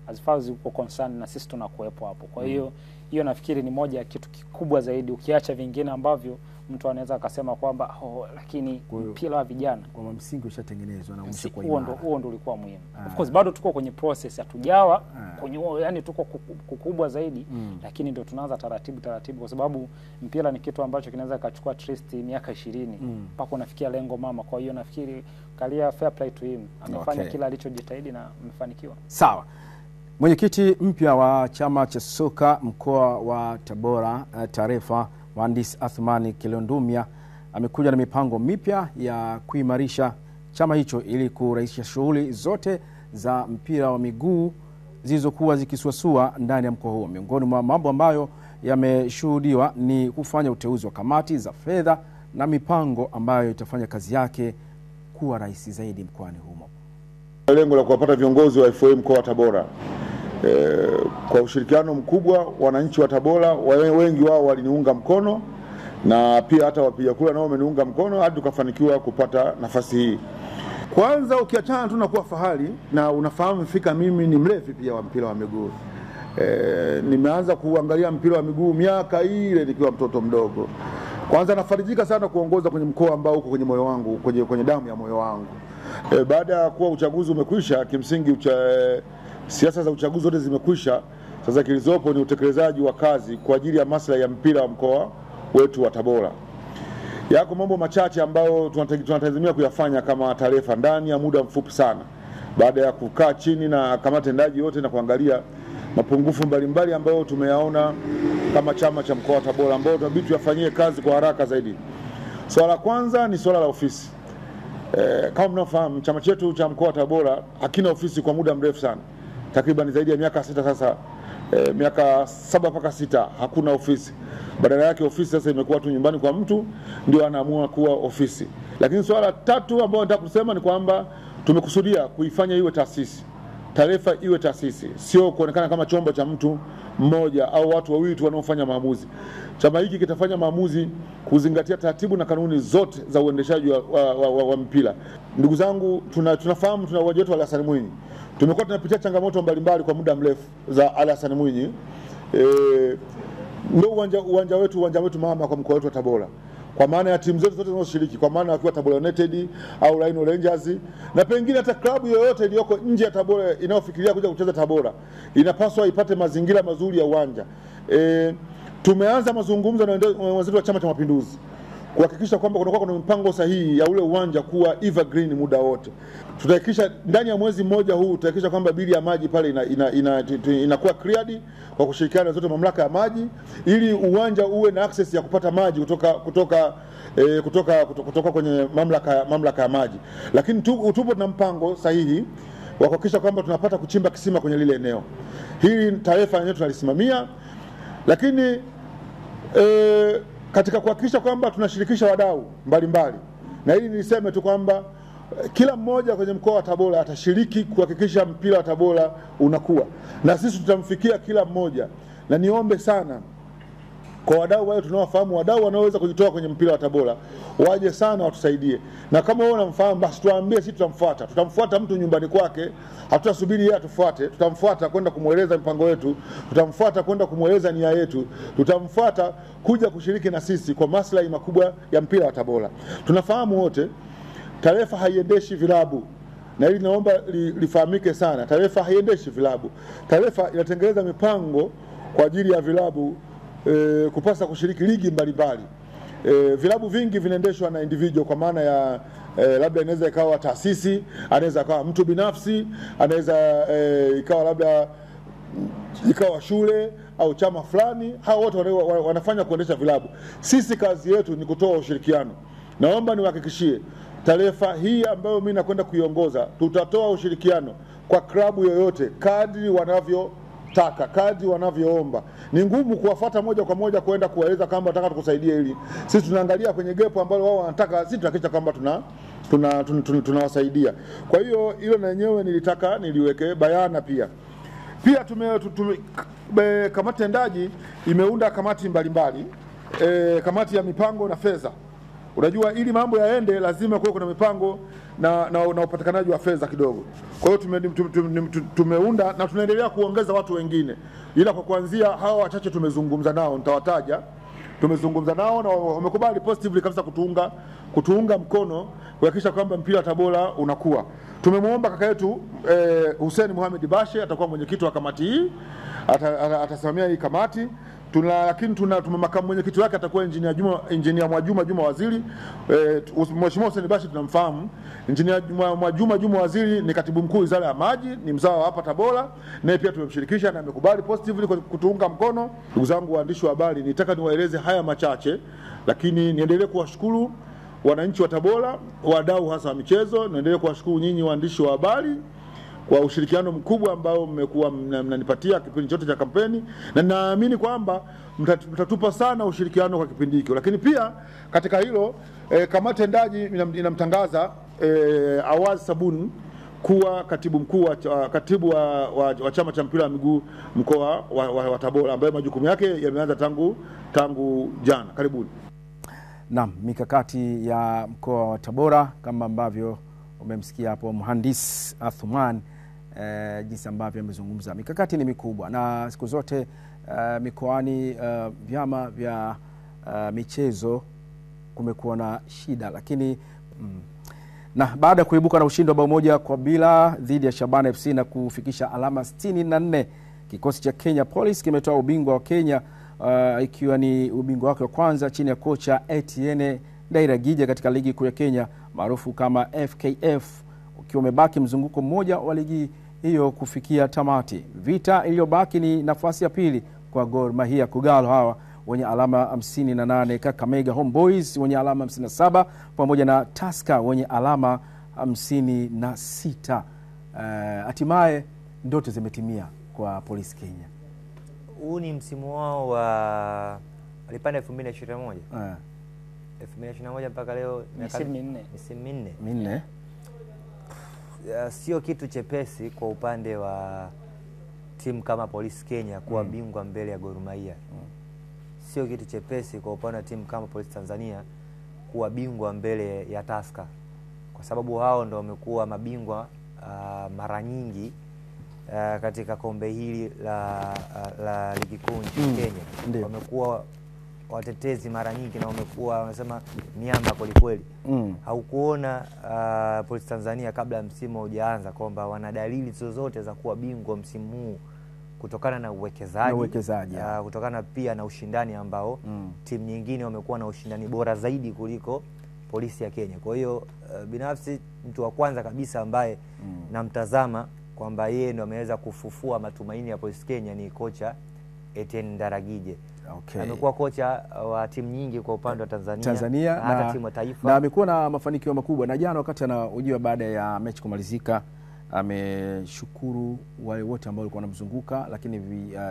as far as uko concern na sisi tunakuepo hapo. Kwa hiyo hiyo nafikiri ni moja ya kitu kikubwa zaidi, ukiacha vingine ambavyo mtu anaweza akasema kwamba lakini mpira wa vijana kwa msingi ushatengenezwa na umeshakuwa huo ndio ulikuwa muhimu. Of course bado tuko kwenye process, hatujawa kwenye yani tuko kukubwa zaidi, lakini ndio tunaanza taratibu kwa sababu mpira ni kitu ambacho kinaweza kachukua trust miaka 20 mpaka unafikia lengo mama. Kwa hiyo nafikiri Kalia, fair play to him, amefanya kila alichojitahidi na amefanikiwa. Sawa. Mwenyekiti mpya wa chama cha soka mkoa wa Tabora Tarefa, Mhandisi Athmani Kilondumia, amekuja na mipango mipya ya kuimarisha chama hicho ili kurahisisha shughuli zote za mpira wa miguu zilizokuwa zikisuasua ndani ya mkoa huo. Miongoni mwa mambo ambayo yameshuhudiwa ni kufanya uteuzi wa kamati za fedha na mipango ambayo itafanya kazi yake kuwa rahisi zaidi mkoani humo. Lengo la kuwapata viongozi wa FOM mkoa wa Tabora. Kwa ushirikiano mkubwa, wananchi wa Tabora wengi wao waliniunga mkono, na pia hata wapiga kura nao wameniunga mkono hadi tukafanikiwa kupata nafasi hii. Kwanza ukiachana tu na kuwa fahari, na unafahamu fika mimi ni mrefu pia wa mpira wa miguu. Nimeanza kuangalia mpira wa miguu miaka ile nikiwa mtoto mdogo. Kwanza nafarijika sana kuongoza kwenye mkoa ambao uko kwenye moyo wangu, kwenye damu ya moyo wangu. Baada ya kuwa uchaguzi umekwisha, kimsingi siasa za uchaguzi zote zimekwisha. Sasa kilizopo ni utekelezaji wa kazi kwa ajili ya maslahi ya mpira wa mkoa wetu wa Tabora. Yako mambo machache ambayo tunatazamia kuyafanya kama Tarefa ndani ya muda mfupi sana, baada ya kukaa chini na kamati tendaji yote na kuangalia mapungufu mbalimbali ambayo tumeyaona kama chama cha mkoa wa Tabora, ambayo tunabidi tuyafanyie kazi kwa haraka zaidi. Swala la kwanza ni swala la ofisi. Kama mnafahamu, chama chetu cha mkoa wa Tabora hakina ofisi kwa muda mrefu sana. Takriban zaidi ya miaka 6 sasa, miaka 7 mpaka 6 hakuna ofisi. Badala yake ofisi sasa imekuwa tu nyumbani kwa mtu ndio anaamua kuwa ofisi. Lakini swala la tatu ambalo nataka kusema ni kwamba tumekusudia kuifanya iwe taasisi. Tarefa iwe taasisi, sio kuonekana kama chombo cha mtu mmoja au watu wawili tu wanaofanya maamuzi. Chama hiki kitafanya maamuzi kuzingatia taratibu na kanuni zote za uendeshaji wa mpira. Ndugu zangu, tunafahamu tuna uwanja wetu wa Hassan Mwinyi. Tumekuwa tunapitia changamoto mbalimbali kwa muda mrefu za Hassan Mwinyi. Ndio uwanja wetu mama kwa mkoa wetu wa Tabora. Kwa maana ya timu zote zinazoshiriki, kwa maana wakiwa Tabora United au Rhino Rangers, na pengine hata klabu yoyote iliyoko nje ya Tabora inayofikiria kuja kucheza Tabora, inapaswa ipate mazingira mazuri ya uwanja. Tumeanza mazungumzo na wenzetu wa Chama cha Mapinduzi kuhakikisha kwamba kuna mpango sahihi ya ule uwanja kuwa evergreen muda wote. Tutahakikisha ndani ya mwezi mmoja huu tutahakikisha kwamba bili ya maji pale inakuwa cleared kwa kushirikiana na zote mamlaka ya maji, ili uwanja uwe na access ya kupata maji kutoka kwenye mamlaka ya maji. Lakini tupo na mpango sahihi wa kuhakikisha kwamba tunapata kuchimba kisima kwenye lile eneo. Hili Tarefa yenyewe tunalisimamia, lakini katika kuhakikisha kwamba tunashirikisha wadau mbalimbali. Na hili niliseme tu kwamba kila mmoja kwenye mkoa wa Tabora atashiriki kuhakikisha mpira wa Tabora unakuwa. Na sisi tutamfikia kila mmoja. Na niombe sana kwa wadau wale tunaowafahamu, wadau wanaoweza kujitoa kwenye mpira wa Tabora, waje sana watusaidie. Na kama wewe unamfahamu, basi tuambie, sisi tutamfuata. Tutamfuata mtu nyumbani kwake, hatutasubiri yeye atufuate. Tutamfuata kwenda kumueleza mpango wetu, tutamfuata kwenda kumueleza nia yetu, tutamfuata kuja kushiriki na sisi kwa maslahi makubwa ya mpira wa Tabora. Tunafahamu wote Tarefa haiendeshi vilabu. Na hili naomba lifahamike sana. Tarefa haiendeshi vilabu. Tarefa inatengeneza mipango kwa ajili ya vilabu kupasa kushiriki ligi mbalimbali. Vilabu vingi vinaendeshwa na individual, kwa maana ya labda inaweza ikawa taasisi, anaweza ikawa mtu binafsi, anaweza ikawa labda ikawa shule au chama fulani. Hao wote wanafanya kuendesha vilabu. Sisi kazi yetu ni kutoa ushirikiano. Naomba niwahakikishie Tarefa hii ambayo mimi nakwenda kuiongoza, tutatoa ushirikiano kwa klabu yoyote kadri wanavyotaka, kadri wanavyoomba. Ni ngumu kuwafuata moja kwa moja kwenda kuwaeleza kama nataka tukusaidie hili. Sisi tunaangalia kwenye gap ambalo wao wanataka, sisi tunahakikisha kwamba tunawasaidia. Kwa hiyo hilo na yenyewe nilitaka niliweke bayana pia. Pia kamati tendaji imeunda kamati mbalimbali. Kamati ya mipango na fedha Unajua ili mambo yaende lazima kuwe kuna mipango na upatikanaji wa fedha kidogo. Kwa hiyo tumeunda na tunaendelea kuongeza watu wengine. Ila kwa kuanzia hawa wachache tumezungumza nao, nitawataja. Tumezungumza nao na wamekubali positively kabisa kutuunga mkono kuhakikisha kwamba mpira wa Tabora unakuwa. Tumemwomba kaka yetu Hussein Mohamed Bashe atakuwa mwenyekiti wa kamati hii, atasimamia hii kamati. Lakini makamu mwenyekiti wake atakuwa Engineer Mwajuma Juma Waziri. Mheshimiwa Hussein Bashe tunamfahamu. Engineer Mwajuma Juma Waziri ni katibu mkuu Wizara ya Maji, ni mzao hapa Tabora, naye pia tumemshirikisha na amekubali positively kutuunga mkono. Ndugu zangu waandishi wa habari, nitaka niwaeleze haya machache, lakini niendelee kuwashukuru wananchi wa Tabora, wadau hasa wa michezo. Niendelee kuwashukuru nyinyi waandishi wa habari kwa ushirikiano mkubwa ambao mmekuwa mnanipatia kipindi chote cha kampeni, na naamini kwamba mtatupa sana ushirikiano kwa kipindi hiki. Lakini pia katika hilo kamati tendaji inamtangaza Awaz Sabuni kuwa katibu mkuu wa chama cha mpira wa miguu mkoa wa Tabora, ambaye majukumu yake yameanza tangu jana. Karibuni. Naam, mikakati ya mkoa wa Tabora kama ambavyo umemsikia hapo mhandisi Athman, jinsi ambavyo amezungumza. Mikakati ni mikubwa na siku zote mikoani vyama vya michezo kumekuwa na shida, lakini na baada ya kuibuka na ushindi wa bao moja kwa bila dhidi ya Shabana FC na kufikisha alama 64, kikosi cha Kenya Police kimetoa ubingwa wa Kenya, ikiwa ni ubingwa wake wa kwanza chini ya kocha Etienne Ndairagije katika ligi kuu ya Kenya maarufu kama FKF, ukiwa umebaki mzunguko mmoja wa ligi hiyo kufikia tamati. Vita iliyobaki ni nafasi ya pili kwa Gor Mahia Kogalo hawa wenye alama 58, Kakamega Homeboys wenye alama 57 pamoja na Tusker wenye alama 56. Hatimaye ndoto zimetimia kwa Police Kenya. Huu ni msimu wao wa walipanda 2021. 2021 mpaka leo misimu minne. Sio kitu chepesi kwa upande wa timu kama Police Kenya kuwa bingwa mbele ya Gor Mahia. Sio kitu chepesi kwa upande wa timu kama Police Tanzania kuwa bingwa mbele ya Tusker, kwa sababu hao ndio wamekuwa mabingwa mara nyingi katika kombe hili la ligi kuu nchini Kenya. Wamekuwa watetezi mara nyingi na wamekuwa wanasema miamba kweli. Haukuona Police Tanzania kabla ya msimu hujaanza kwamba wana dalili zozote za kuwa bingwa msimu huu, kutokana na uwekezaji, kutokana pia na ushindani ambao timu nyingine wamekuwa na ushindani bora zaidi kuliko Polisi ya Kenya. Kwa hiyo binafsi mtu wa kwanza kabisa ambaye namtazama kwamba yeye ndo ameweza kufufua matumaini ya Police Kenya ni kocha Etienne Ndairagije. Amekuwa kocha wa timu nyingi kwa upande wa Tanzania na hata timu ya taifa, na amekuwa na mafanikio makubwa. Na jana wakati anahojiwa baada ya mechi kumalizika, ameshukuru wale wote ambao walikuwa wanamzunguka, lakini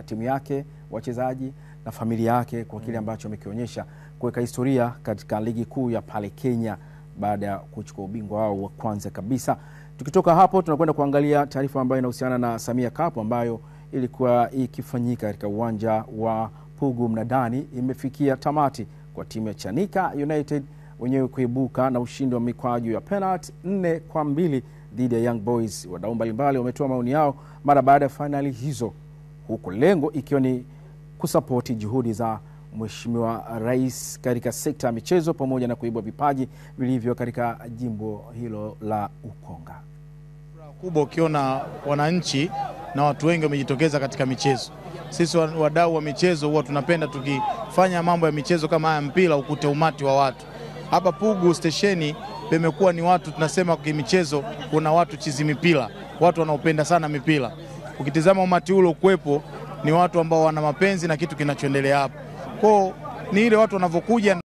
timu yake, wachezaji na familia yake kwa kile ambacho amekionyesha kuweka historia katika ligi kuu ya pale Kenya baada ya kuchukua ubingwa wao wa kwanza kabisa. Tukitoka hapo tunakwenda kuangalia taarifa ambayo inahusiana na Samia Cup ambayo ilikuwa ikifanyika katika uwanja wa Pugu Mnadani. Imefikia tamati kwa timu ya Chanika United wenyewe kuibuka na ushindi wa mikwaju ya penalty 4-2 dhidi ya Young Boys. Wadau mbalimbali wametoa maoni yao mara baada ya finali hizo, huku lengo ikiwa ni kusapoti juhudi za Mheshimiwa Rais katika sekta ya michezo pamoja na kuibua vipaji vilivyo katika jimbo hilo la Ukonga. Kubwa ukiona wananchi na watu wengi wamejitokeza katika michezo. Sisi wadau wa michezo huwa tunapenda tukifanya mambo ya michezo kama haya mpira ukute umati wa watu. Hapa Pugu stesheni pemekuwa ni watu, tunasema kwa michezo kuna watu chizi mipira, watu wanaopenda sana mipira. Ukitizama umati ule ukwepo ni watu ambao wana mapenzi na kitu kinachoendelea hapa. Kwa ni ile watu wanavokuja